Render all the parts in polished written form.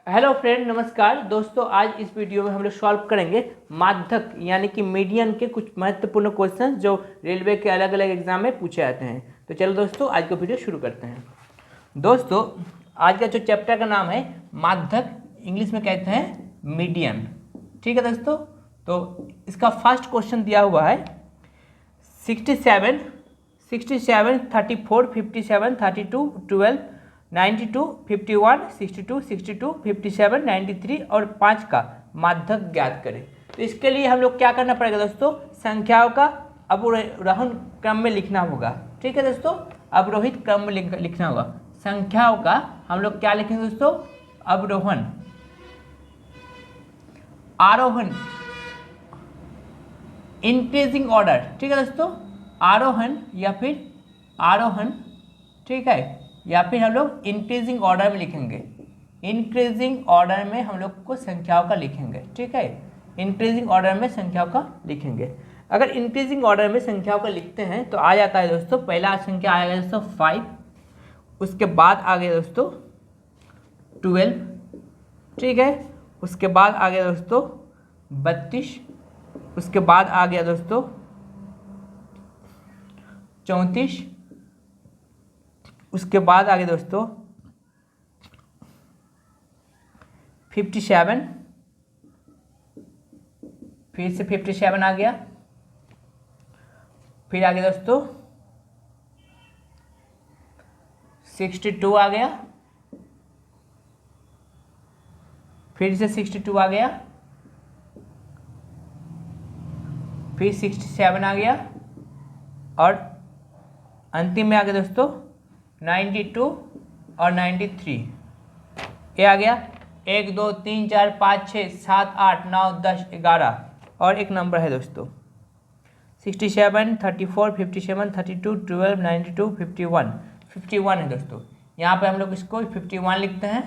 Hello friend, नमस्कार दोस्तों। आज इस वीडियो में हम लोग सॉल्व करेंगे माध्यक यानी कि मीडियन के कुछ महत्वपूर्ण क्वेश्चन जो रेलवे के अलग अलग एग्जाम में पूछे जाते हैं। तो चलो दोस्तों, आज का वीडियो शुरू करते हैं। दोस्तों, आज का जो चैप्टर का नाम है माध्यक, इंग्लिश में कहते हैं मीडियन। ठीक है दोस्तों, तो इसका फर्स्ट क्वेश्चन दिया हुआ है 67, 34, 57, 32, 12, 92, 51, 62, 62, 57, 93 और 5 का माध्यक ज्ञात करें। तो इसके लिए हम लोग क्या करना पड़ेगा दोस्तों, संख्याओं का अवरोहण क्रम में लिखना होगा। ठीक है दोस्तों, अवरोहित क्रम में लिखना होगा। संख्याओं का हम लोग क्या लिखेंगे दोस्तों, अवरोहण, आरोहण, इंक्रीजिंग ऑर्डर। ठीक है दोस्तों, आरोहण या फिर आरोहण, ठीक है, या फिर हम लोग इंक्रीजिंग ऑर्डर में लिखेंगे। इंक्रीजिंग ऑर्डर में हम लोग को संख्याओं का लिखेंगे। ठीक है, इंक्रीजिंग ऑर्डर में संख्याओं का लिखेंगे। अगर इंक्रीजिंग ऑर्डर में संख्याओं का लिखते हैं तो आ जाता है दोस्तों, पहला संख्या आएगा दोस्तों 5, उसके बाद आ गया दोस्तों 12, ठीक है, उसके बाद आ गया दोस्तों 32, उसके बाद आ गया दोस्तों 34, उसके बाद आ गया दोस्तों 57, फिर से 57 आ गया, फिर आ गया दोस्तों 62 आ गया, फिर से 62 आ गया, फिर 67 आ गया और अंतिम में आ गया दोस्तों 92 और 93। ये आ गया 1 2 3 4 5 6 7 8 9 10 11 और एक नंबर है दोस्तों 67, 34, 57, 32, 12, 92, 51। 51 है दोस्तों। यहाँ पे हम लोग इसको 51 लिखते हैं,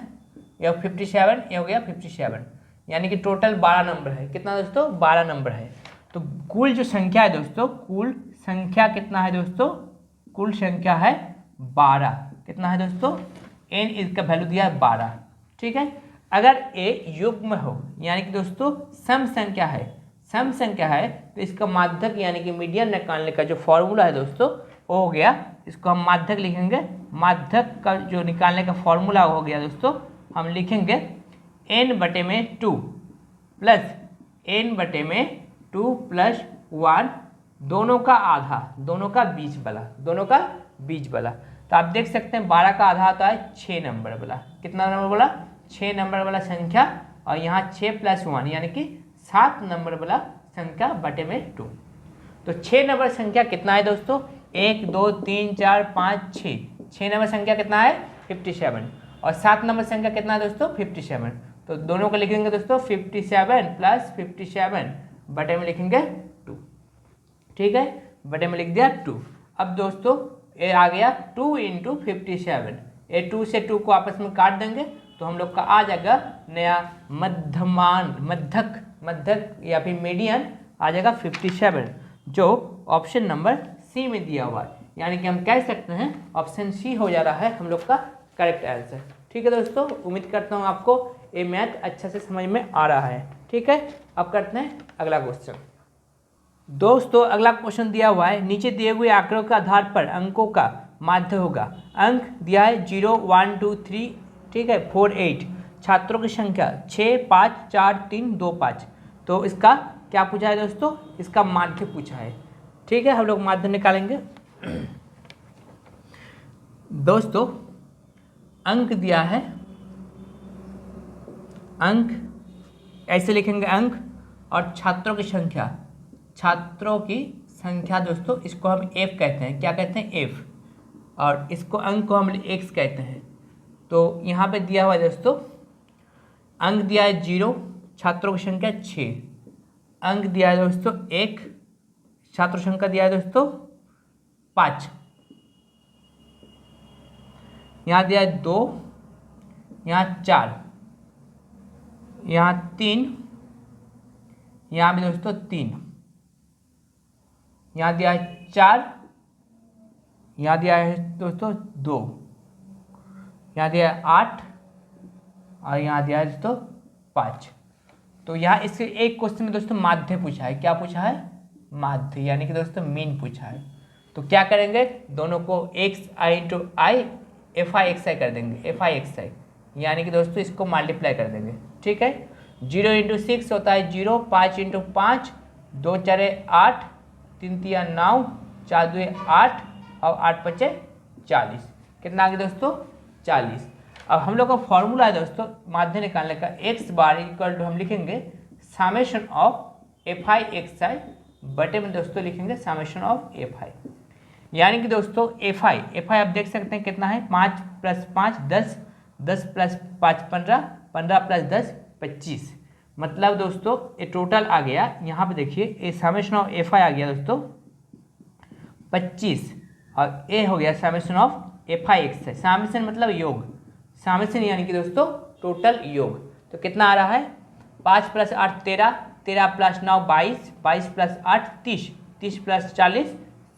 या 57, ये हो गया 57, यानी कि टोटल 12 नंबर है। कितना दोस्तों, 12 नंबर है। तो कुल जो संख्या है दोस्तों, कुल संख्या कितना है दोस्तों, कुल संख्या है 12। कितना है दोस्तों, n इसका वैल्यू दिया है 12। ठीक है, अगर a युग्म हो यानी कि दोस्तों सम संख्या है, सम संख्या है, तो इसका माध्यक यानी कि मीडियन निकालने का जो फॉर्मूला है दोस्तों वो हो गया, इसको हम माध्यक लिखेंगे। माध्यक का जो निकालने का फॉर्मूला हो गया दोस्तों, हम लिखेंगे n/2 प्लस n/2 प्लस 1, दोनों का आधा, दोनों का बीच वाला, दोनों का बीच वाला। तो आप देख सकते हैं 12 का आधा आता है 6 नंबर वाला। कितना नंबर वाला, 6 नंबर वाला संख्या, और यहाँ 6 + 1 यानी कि 7 नंबर वाला संख्या बटे में 2। तो 6 नंबर संख्या कितना है दोस्तों, 1 2 3 4 5 6, 6 नंबर संख्या कितना है 57, और 7 नंबर संख्या कितना है दोस्तों 57। तो दोनों को लिखेंगे दोस्तों 57 + 57 बटे में लिखेंगे 2। ठीक है, बटे में लिख दिया 2। अब दोस्तों ये आ गया 2 × 57, ये 2 से 2 को आपस में काट देंगे तो हम लोग का आ जाएगा नया मध्यमान, मध्यक या फिर मीडियन आ जाएगा 57, जो ऑप्शन नंबर सी में दिया हुआ है। यानी कि हम कह सकते हैं ऑप्शन सी हो जा रहा है हम लोग का करेक्ट आंसर। ठीक है दोस्तों, उम्मीद करता हूँ आपको ये मैथ अच्छा से समझ में आ रहा है। ठीक है, अब करते हैं अगला क्वेश्चन। दोस्तों, अगला क्वेश्चन दिया हुआ है, नीचे दिए हुए आंकड़ों के आधार पर अंकों का माध्य होगा। अंक दिया है 0 1 2 3, ठीक है, 4 8, छात्रों की संख्या 6 5 4 3 2 5। तो इसका क्या पूछा है दोस्तों, इसका माध्य पूछा है। ठीक है, हम लोग माध्य निकालेंगे। दोस्तों, अंक दिया है, अंक ऐसे लिखेंगे अंक, और छात्रों की संख्या, छात्रों की संख्या दोस्तों इसको हम f कहते हैं। क्या कहते हैं, f, और इसको अंक को हम x कहते हैं। तो यहाँ पे दिया हुआ है दोस्तों, अंक दिया है 0, छात्रों की संख्या 6, अंक दिया है दोस्तों 1, छात्र संख्या दिया है दोस्तों 5, यहाँ दिया है 2, यहाँ 4, यहाँ 3, यहाँ भी दोस्तों 3, यहाँ दिया है 4, यहाँ दिया है दोस्तों 2, यहाँ दिया है 8, और यहाँ दिया है दोस्तों 5। तो यहाँ इससे एक क्वेश्चन में दोस्तों माध्य पूछा है। क्या पूछा है? माध्य, यानी कि दोस्तों मीन पूछा है। तो क्या करेंगे, दोनों को X I into I F I X I कर देंगे, एफ आई एक्स आई, यानी कि दोस्तों इसको मल्टीप्लाई कर देंगे। ठीक है, 0 इंटू 6 होता है 0, 5 इंटू 5, 2 4 8, 3 3 9, 4 2 8 और 8 5 40। कितना आ गया दोस्तों? 40। अब हम लोग का फॉर्मूला है दोस्तों माध्य निकालने का, एक्स बार इक्वल टू हम लिखेंगे summation of F I X I बटे में दोस्तों लिखेंगे समेशन ऑफ एफ आई, यानी कि दोस्तों एफ आई आप देख सकते हैं कितना है, 5 + 5 10, 10 + 5 15, 15 + 10 25। मतलब दोस्तों ये टोटल आ गया, यहाँ पे देखिए ये समेशन ऑफ एफ आई आ गया दोस्तों 25, और ये हो गया summation of F I X I. Summation मतलब योग, समेशन यानी कि दोस्तों टोटल योग। तो कितना आ रहा है, 5 + 8 13, 13 + 9 22, 22 + 8 30, 30 + 40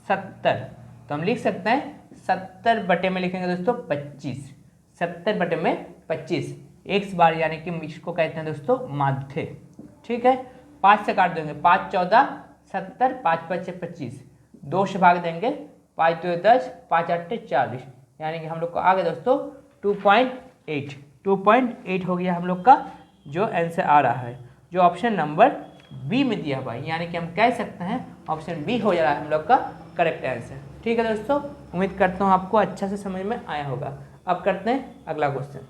70। तो हम लिख सकते हैं 70 बटे में लिखेंगे दोस्तों 25, 70 बटे में 25 एक्स बार, यानी कि इसको कहते हैं दोस्तों माध्य। ठीक है, 5 से काट देंगे, 5 14 70, 5 5 25, 2 से भाग देंगे, 5 2 10, 5 8 40, यानी कि हम लोग को आ गया दोस्तों 2.8 हो गया हम लोग का जो आंसर आ रहा है, जो ऑप्शन नंबर बी में दिया हुआ है, यानी कि हम कह सकते हैं ऑप्शन बी हो जा रहा है हम लोग का करेक्ट आंसर। ठीक है दोस्तों, उम्मीद करता हूँ आपको अच्छा से समझ में आया होगा। अब करते हैं अगला क्वेश्चन।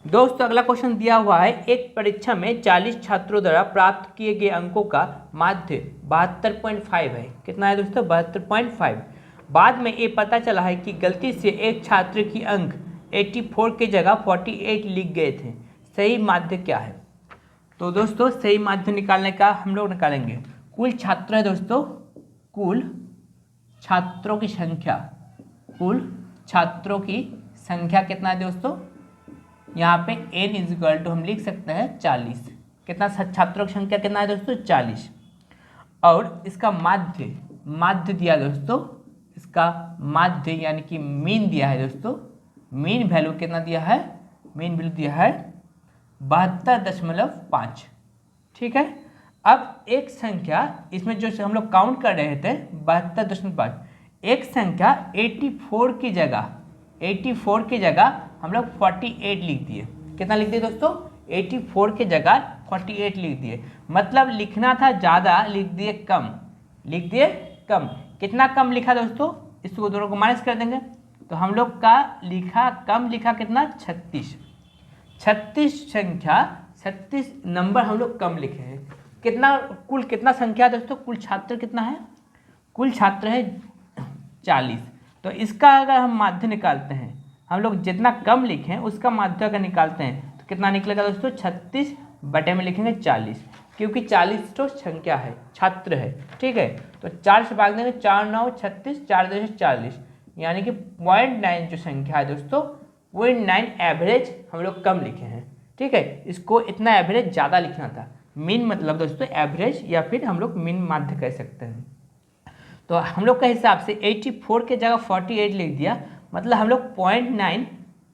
दोस्तों अगला क्वेश्चन दिया हुआ है, एक परीक्षा में 40 छात्रों द्वारा प्राप्त किए गए अंकों का माध्य 72.5 है। कितना है दोस्तों? 72.5। बाद में ये पता चला है कि गलती से एक छात्र की अंक 84 की जगह 48 लिख गए थे, सही माध्य क्या है? तो दोस्तों सही माध्य निकालने का हम लोग निकालेंगे, कुल छात्र है दोस्तों, कुल छात्रों की संख्या, कुल छात्रों की संख्या कितना है दोस्तों? यहाँ पे n इक्वल टू हम लिख सकते हैं 40। कितना छात्रों की संख्या कितना है दोस्तों? 40। और इसका माध्य दिया दोस्तों, इसका माध्य यानी कि मीन दिया है दोस्तों। मीन वैल्यू कितना दिया है? मीन वैल्यू दिया है 72.5। ठीक है, अब एक संख्या इसमें जो हम लोग काउंट कर रहे थे 72.5, एक संख्या 84 की जगह हम लोग 48 लिख दिए। कितना लिख दिए दोस्तों? 84 की जगह 48 लिख दिए, मतलब लिखना था ज़्यादा, लिख दिए कम। कितना कम लिखा दोस्तों? इसको दोनों को माइनस कर देंगे, तो हम लोग का कम लिखा कितना? 36 संख्या, 36 नंबर हम लोग कम लिखे हैं। कुल कितना संख्या दोस्तों? कुल छात्र कितना है? कुल छात्र है 40। तो इसका अगर हम माध्य निकालते हैं, हम लोग जितना कम लिखे हैं उसका माध्य अगर निकालते हैं तो कितना निकलेगा दोस्तों? 36 बटे में लिखेंगे 40, क्योंकि 40 तो संख्या है, छात्र है। ठीक है, तो 4 से भाग देंगे, 4 9 36, 4 2 40, यानी कि 0.9 जो संख्या है दोस्तों 0.9 एवरेज हम लोग कम लिखे हैं। ठीक है, इसको इतना एवरेज ज़्यादा लिखना था। मीन मतलब दोस्तों एवरेज, या फिर हम लोग मीन माध्य कह सकते हैं। तो हम लोग के हिसाब से 84 के जगह 48 लिख दिया, मतलब हम लोग 0.9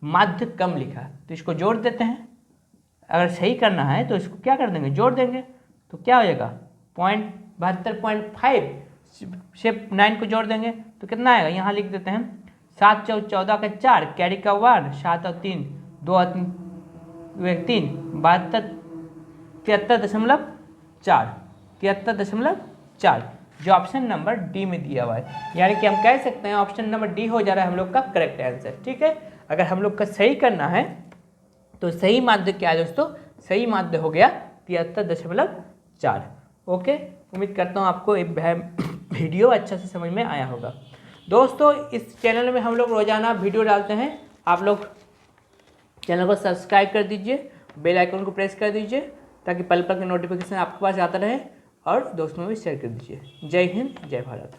माध्य कम लिखा। तो इसको जोड़ देते हैं, अगर सही करना है तो इसको क्या कर देंगे? जोड़ देंगे, तो क्या हो जाएगा? 72.5 से 9 को जोड़ देंगे तो कितना आएगा? यहाँ लिख देते हैं 7 4 14 का 4, कैरी का 1, 7 और 3 2 और 3 73.4 जो ऑप्शन नंबर डी में दिया हुआ है, यानी कि हम कह सकते हैं ऑप्शन नंबर डी हो जा रहा है हम लोग का करेक्ट आंसर। ठीक है, अगर हम लोग का सही करना है तो सही माध्य क्या है दोस्तों? सही माध्य हो गया 73.4। ओके, उम्मीद करता हूँ आपको ये वीडियो अच्छा से समझ में आया होगा। दोस्तों इस चैनल में हम लोग रोजाना वीडियो डालते हैं, आप लोग चैनल को सब्सक्राइब कर दीजिए, बेल आइकन को प्रेस कर दीजिए, ताकि पल पल की नोटिफिकेशन आपके पास आता रहे, और दोस्तों में भी शेयर कर दीजिए। जय हिंद, जय भारत।